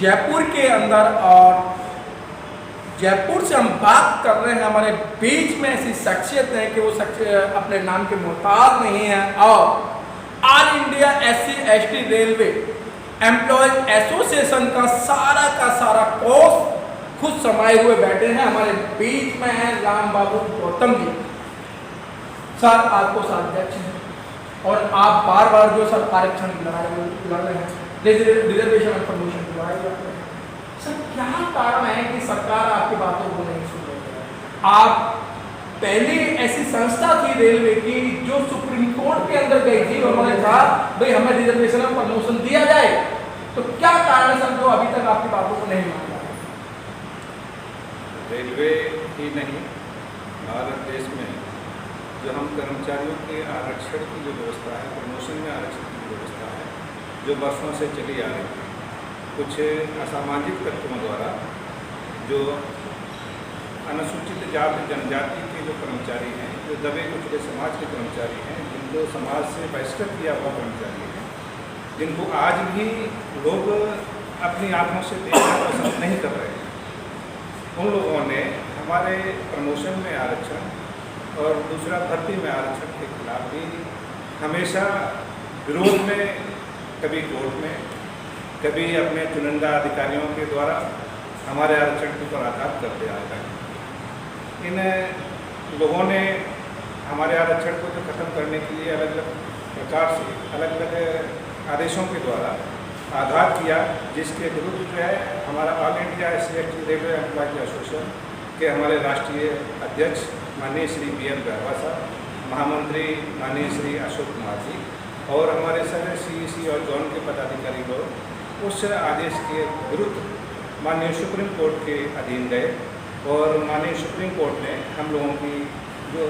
जयपुर के अंदर, और जयपुर से हम बात कर रहे हैं। हमारे बीच में ऐसी शख्सियत है कि वो शख्सियत अपने नाम के मोहताज नहीं है, और all India SC/ST railway employees association का सारा कोर्स खुद समाये हुए बैठे हैं। हमारे बीच में है राम बाबू गौतम जी। सर, आपको अध्यक्ष हैं और आप बार बार जो सर आरक्षण लड़ रहे हैं, रिजर्वेशन और प्रमोशन की लड़ाई लड़ रहे हैं, सर क्या कारण है कि सरकार आपकी बातों को नहीं सुन रही है? आप पहले ऐसी संस्था थी रेलवे की जो सुप्रीम कोर्ट के अंदर गई थी, उन्होंने कहा भाई हमें रिजर्वेशन और प्रमोशन दिया जाए, तो क्या कारण है सर जो अभी तक आपकी बातों को नहीं मान रहा है? रेलवे ही नहीं, भारत देश में जो हम कर्मचारियों के आरक्षण की जो व्यवस्था है, प्रमोशन में आरक्षण की व्यवस्था है, जो वर्षों से चली आ रही है, कुछ असामाजिक तत्वों द्वारा जो अनुसूचित जाति जनजाति के जो कर्मचारी हैं, जो दबे कुचले समाज के कर्मचारी हैं, जिनको समाज से बहिष्कृत किया हुआ कर्मचारी हैं, जिनको आज भी लोग अपनी आँखों से देखना पसंद नहीं कर रहे हैं, उन लोगों ने हमारे प्रमोशन में आरक्षण और दूसरा भर्ती में आरक्षण के खिलाफ भी हमेशा विरोध में, कभी कोर्ट में, कभी अपने चुनिंदा अधिकारियों के द्वारा हमारे आरक्षण के ऊपर आघात करते आ रहे हैं। इन लोगों ने हमारे आरक्षण को जो खत्म करने के लिए अलग अलग प्रकार से अलग अलग आदेशों के द्वारा आघात किया, जिसके विरुद्ध जो है हमारा all India SC/ST railway employees association के हमारे राष्ट्रीय अध्यक्ष माननीय श्री BN गहवा साहब, महामंत्री माननीय श्री अशोक कुमार जी और हमारे सारे CEC और जोन के पदाधिकारी लोग उस आदेश के विरुद्ध माननीय सुप्रीम कोर्ट के अधीन गए, और माननीय सुप्रीम कोर्ट ने हम लोगों की जो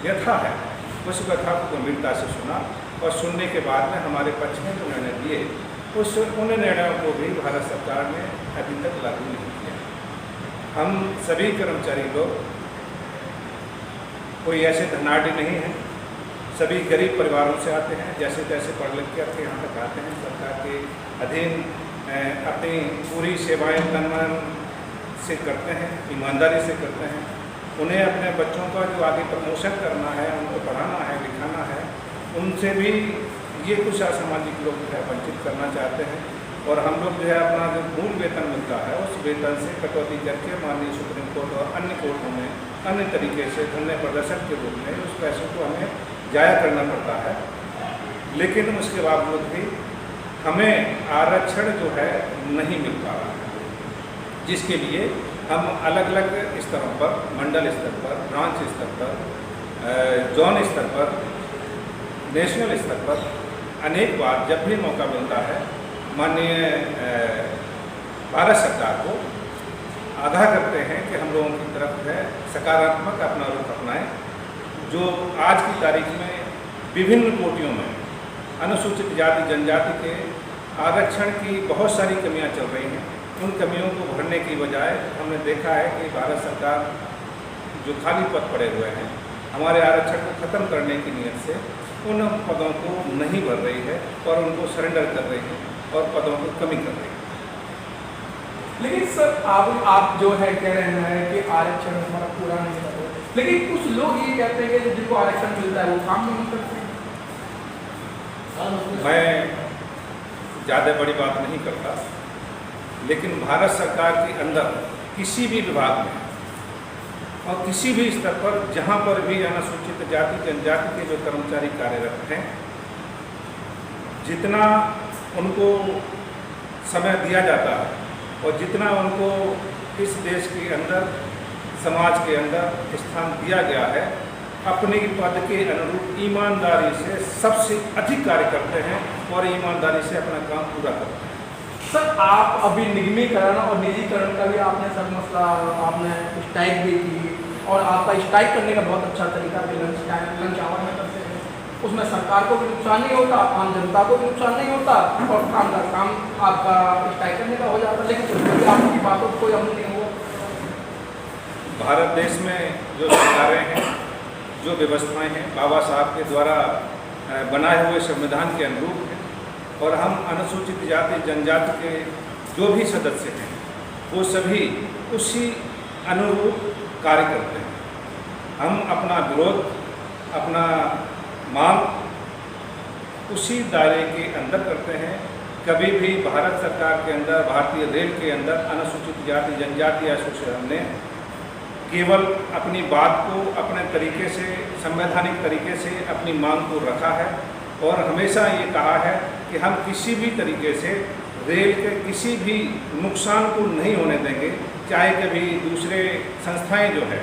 व्यथा है उस व्यथा को गंभीरता से सुना, और सुनने के बाद में हमारे पक्ष में जो निर्णय दिए उन निर्णयों को भी भारत सरकार ने अभी तक लागू नहीं किया। हम सभी कर्मचारी लोग कोई ऐसे धनाढ़ नहीं हैं, सभी गरीब परिवारों से आते हैं, जैसे तैसे पढ़ लिख के यहाँ तक आते हैं, सरकार के अधीन अपनी पूरी सेवाएं तन मन से करते हैं, ईमानदारी से करते हैं। उन्हें अपने बच्चों का जो आगे प्रमोशन करना है, उनको पढ़ाना है, लिखाना है, उनसे भी ये कुछ असामाजिक लोग जो है वंचित करना चाहते हैं, और हम लोग जो है अपना जो मूल वेतन मिलता है उस वेतन से कटौती करके माननीय सुप्रीम कोर्ट और अन्य कोर्टों में अन्य तरीके से धरने प्रदर्शन के रूप में उस पैसों को हमें जाया करना पड़ता है। लेकिन उसके बावजूद भी हमें आरक्षण जो है नहीं मिल पा रहा है, जिसके लिए हम अलग अलग स्तरों पर, मंडल स्तर पर, ब्रांच स्तर पर, जोन स्तर पर, नेशनल स्तर पर अनेक बार जब भी मौका मिलता है माननीय भारत सरकार को आगाह करते हैं कि हम लोगों की तरफ है सकारात्मक अपना रुख अपनाएं। जो आज की तारीख में विभिन्न कोटियों में अनुसूचित जाति जनजाति के आरक्षण की बहुत सारी कमियां चल रही हैं, उन कमियों को भरने की बजाय हमने देखा है कि भारत सरकार जो खाली पद पड़े हुए हैं हमारे आरक्षण को खत्म करने की नीयत से उन पदों को नहीं भर रही है और उनको सरेंडर कर रही है और पदों को कमी कर रही है। लेकिन सर आप जो है कह रहे हैं कि आरक्षण हमारा पूरा नहीं कर रहे, लेकिन कुछ लोग ये कहते हैं कि जिनको आरक्षण मिलता है वो काम नहीं करते। मैं ज़्यादा बड़ी बात नहीं करता, लेकिन भारत सरकार के अंदर किसी भी विभाग में और किसी भी स्तर पर जहाँ पर भी अनुसूचित जाति जनजाति के जो कर्मचारी कार्यरत हैं, जितना उनको समय दिया जाता है और जितना उनको इस देश के अंदर समाज के अंदर स्थान दिया गया है, अपने पद के अनुरूप ईमानदारी से सबसे अधिक कार्य करते हैं और ईमानदारी से अपना काम पूरा करते हैं। सर, आप अभी निगमीकरण और निजीकरण का भी आपने सर मसला, आपने स्ट्राइक भी की, और आपका स्ट्राइक करने का बहुत अच्छा तरीका भी लंच आवर में करते हैं, उसमें सरकार को भी नुकसान नहीं होता, आम जनता को भी नुकसान नहीं होता, और काम आपका स्ट्राइक करने का हो जाता, लेकिन आपकी बातों को कोई अमल नहीं हुआ। भारत देश में जो सरकारें हैं, जो व्यवस्थाएं हैं, बाबा साहब के द्वारा बनाए हुए संविधान के अनुरूप हैं, और हम अनुसूचित जाति जनजाति के जो भी सदस्य हैं वो सभी उसी अनुरूप कार्य करते हैं। हम अपना विरोध, अपना मांग उसी दायरे के अंदर करते हैं। कभी भी भारत सरकार के अंदर, भारतीय रेल के अंदर अनुसूचित जाति जनजाति एसोसिएशन ने केवल अपनी बात को अपने तरीके से, संवैधानिक तरीके से अपनी मांग को रखा है और हमेशा ये कहा है कि हम किसी भी तरीके से रेल के किसी भी नुकसान को नहीं होने देंगे। चाहे कभी दूसरे संस्थाएं जो है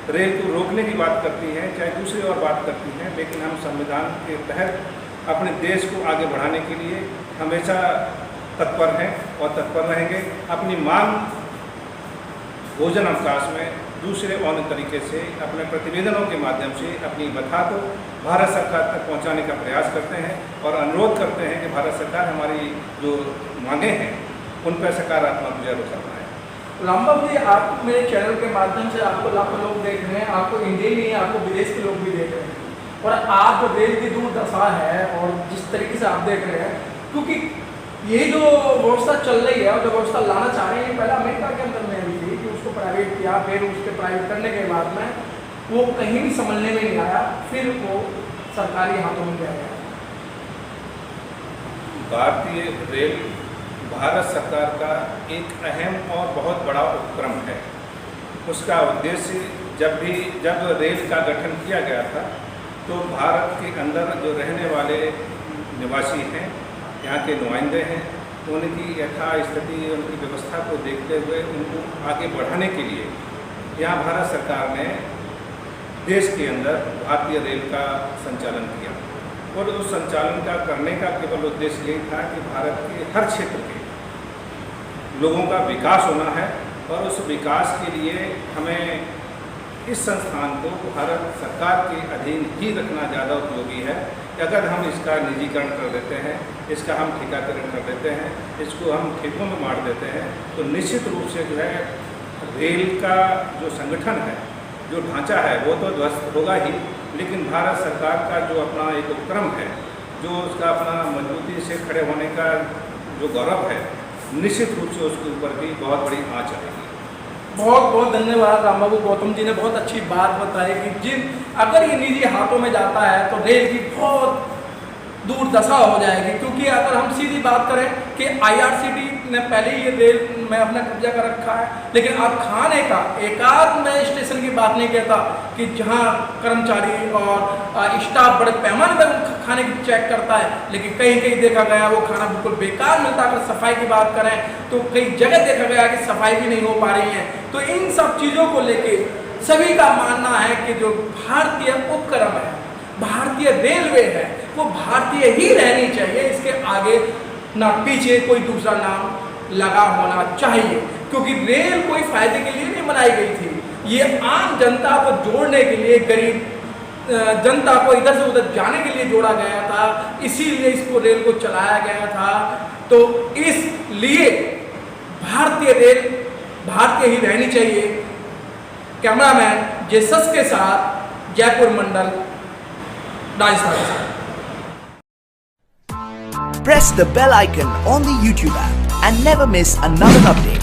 रेल को रोकने की बात करती हैं, चाहे दूसरी और बात करती हैं, लेकिन हम संविधान के तहत अपने देश को आगे बढ़ाने के लिए हमेशा तत्पर हैं और तत्पर रहेंगे। अपनी मांग भोजन अवकाश में दूसरे और तरीके से अपने प्रतिवेदनों के माध्यम से अपनी बता को भारत सरकार तक पहुंचाने का प्रयास करते हैं और अनुरोध करते हैं कि भारत सरकार हमारी जो मांगे हैं उन पर सकारात्मक विचार करना है। रामबाबू जी, आप मेरे चैनल के माध्यम से आपको लाखों लोग देख रहे हैं, आपको इंडिया ही नहीं है, आपको विदेश के लोग भी देख रहे हैं और आज जो रेल की दुर्दशा है और जिस तरीके से आप देख रहे हैं, क्योंकि ये जो व्यवस्था चल रही है और जो व्यवस्था लाना चाह रहे हैं, पहले अमेरिका के अंदर में हुई थी कि उसको प्राइवेट किया, फिर उसके प्राइवेट करने के बाद में वो कहीं भी संभलने में नहीं आया, फिर वो सरकारी हाथों में गया। भारतीय रेल भारत सरकार का एक अहम और बहुत बड़ा उपक्रम है। उसका उद्देश्य जब रेल का गठन किया गया था तो भारत के अंदर जो रहने वाले निवासी हैं, यहाँ के नुमाइंदे हैं, उनकी यथास्थिति, उनकी व्यवस्था को देखते हुए उनको आगे बढ़ाने के लिए यहाँ भारत सरकार ने देश के अंदर भारतीय रेल का संचालन किया और उस संचालन का करने का केवल उद्देश्य यही था कि भारत के हर क्षेत्र के लोगों का विकास होना है और उस विकास के लिए हमें इस संस्थान को भारत सरकार के अधीन ही रखना ज़्यादा उपयोगी है। अगर हम इसका निजीकरण कर देते हैं, इसका हम ठेकाकरण कर देते हैं, इसको हम ठेकों में बांट देते हैं, तो निश्चित रूप से जो है रेल का जो संगठन है, जो ढांचा है, वो तो ध्वस्त होगा ही, लेकिन भारत सरकार का जो अपना एक उपक्रम है, जो उसका अपना मजबूती से खड़े होने का जो गौरव है, निश्चित रूप से उसके ऊपर भी बहुत बड़ी आँच आएगी। बहुत बहुत धन्यवाद रामबाबू। गौतम जी ने बहुत अच्छी बात बताई कि अगर ये निजी हाथों में जाता है तो रेल की बहुत दुर्दशा हो जाएगी, क्योंकि अगर हम सीधी बात करें कि IRCTC ने पहले ही ये रेल में अपना कब्जा कर रखा है, लेकिन अब खाने का एकाध मैं स्टेशन की बात नहीं कहता कि जहां कर्मचारी और स्टाफ बड़े पैमाने पर खाने की चेक करता है, लेकिन कहीं कहीं देखा गया वो खाना बिल्कुल बेकार मिलता। अगर सफाई की बात करें तो कई जगह देखा गया कि सफाई भी नहीं हो पा रही है। तो इन सब चीज़ों को लेके सभी का मानना है कि जो भारतीय उपक्रम है, भारतीय रेलवे है, वो भारतीय ही रहनी चाहिए, इसके आगे ना पीछे कोई दूसरा नाम लगा होना चाहिए, क्योंकि रेल कोई फायदे के लिए नहीं बनाई गई थी। ये आम जनता को जोड़ने के लिए, गरीब जनता को इधर से उधर जाने के लिए जोड़ा गया था, इसीलिए इसको रेल को चलाया गया था। तो इसलिए भारतीय रेल भारतीय ही रहनी चाहिए। कैमरामैन जेसस के साथ जयपुर मंडल, Rajasthan. Press the bell icon on the YouTube app and never miss another update.